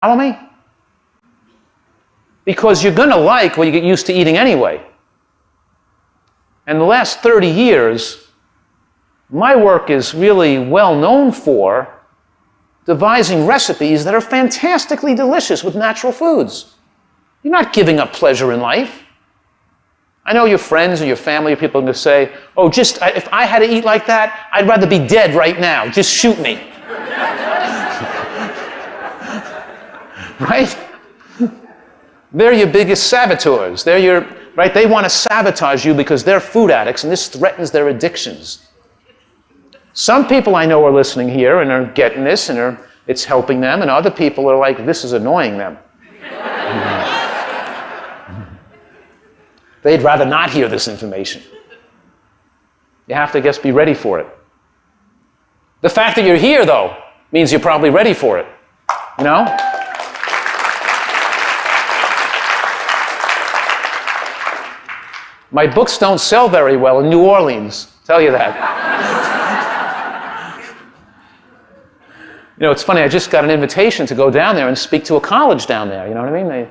Follow me? Because you're going to like what you get used to eating anyway. And the last 30 years, my work is really well known for devising recipes that are fantastically delicious with natural foods. You're not giving up pleasure in life. I know your friends and your family or people are going to say, oh, if I had to eat like that, I'd rather be dead right now. Just shoot me. Right? They're your biggest saboteurs. Right? They want to sabotage you because they're food addicts and this threatens their addictions. Some people I know are listening here and are getting this and it's helping them, and other people are like, this is annoying them. They'd rather not hear this information. You have to, I guess, be ready for it. The fact that you're here, though, means you're probably ready for it. You know? My books don't sell very well in New Orleans, I'll tell you that. You know, it's funny, I just got an invitation to go down there and speak to a college down there, you know what I mean?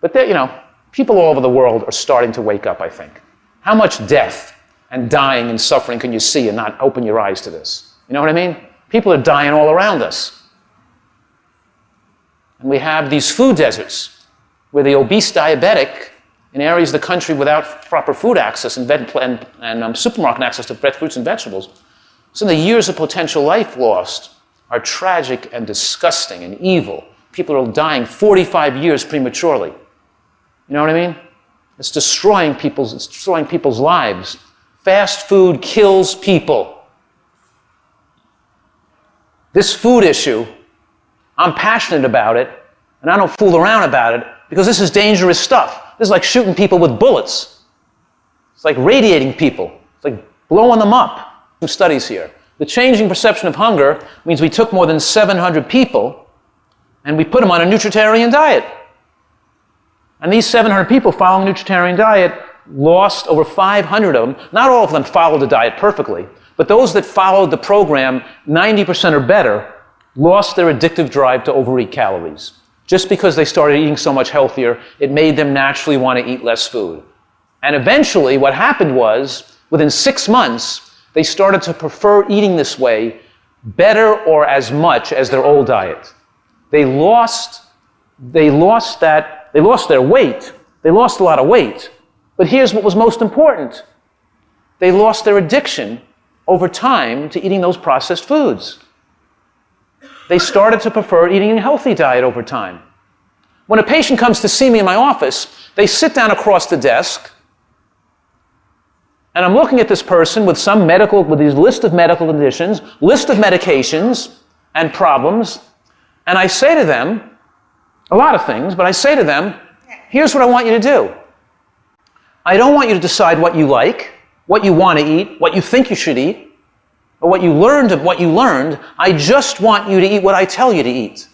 But you know, people all over the world are starting to wake up, I think. How much death and dying and suffering can you see and not open your eyes to this? You know what I mean? People are dying all around us. And we have these food deserts where the obese diabetic in areas of the country without proper food access and supermarket access to fresh fruits and vegetables. So the years of potential life lost are tragic and disgusting and evil. People are dying 45 years prematurely. You know what I mean? It's destroying people's lives. Fast food kills people. This food issue, I'm passionate about it, and I don't fool around about it because this is dangerous stuff. This is like shooting people with bullets. It's like radiating people. It's like blowing them up. Some studies here. The changing perception of hunger means we took more than 700 people and we put them on a nutritarian diet. And these 700 people following a nutritarian diet lost over 500 of them. Not all of them followed the diet perfectly, but those that followed the program, 90% or better, lost their addictive drive to overeat calories. Just because they started eating so much healthier, it made them naturally want to eat less food. And eventually what happened was, within 6 months, they started to prefer eating this way better or as much as their old diet. They lost their weight. They lost a lot of weight. But here's what was most important. They lost their addiction over time to eating those processed foods. They started to prefer eating a healthy diet over time. When a patient comes to see me in my office, they sit down across the desk, and I'm looking at this person with these list of medical conditions, list of medications and problems, and I say to them, a lot of things, but I say to them, here's what I want you to do. I don't want you to decide what you like, what you want to eat, what you think you should eat, or what you learned. I just want you to eat what I tell you to eat.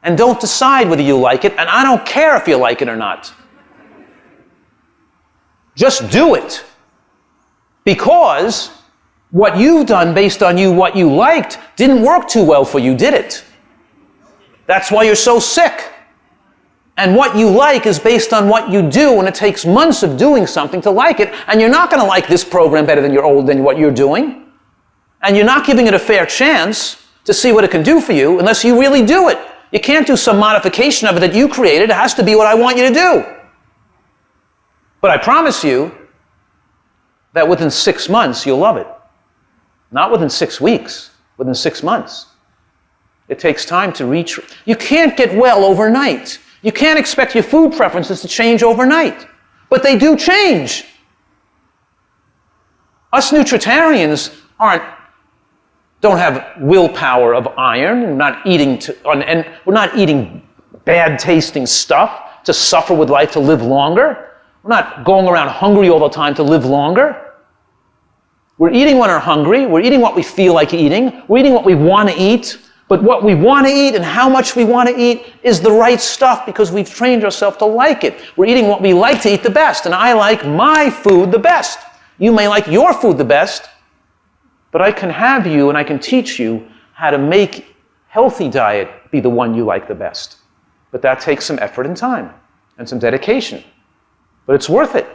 And don't decide whether you like it, and I don't care if you like it or not. Just do it. Because what you've done based on what you liked didn't work too well for you, did it? That's why you're so sick. And what you like is based on what you do, and it takes months of doing something to like it, and you're not going to like this program better than what you're doing. And you're not giving it a fair chance to see what it can do for you unless you really do it. You can't do some modification of it that you created. It has to be what I want you to do. But I promise you that within 6 months, you'll love it. Not within 6 weeks, within 6 months. It takes time to reach. You can't get well overnight. You can't expect your food preferences to change overnight. But they do change. Us nutritarians don't have willpower of iron. We're not eating bad tasting stuff to suffer with life to live longer. We're not going around hungry all the time to live longer. We're eating when we're hungry. We're eating what we feel like eating. We're eating what we want to eat. But what we want to eat and how much we want to eat is the right stuff because we've trained ourselves to like it. We're eating what we like to eat the best, and I like my food the best. You may like your food the best, but I can have you and I can teach you how to make healthy diet be the one you like the best. But that takes some effort and time and some dedication. But it's worth it.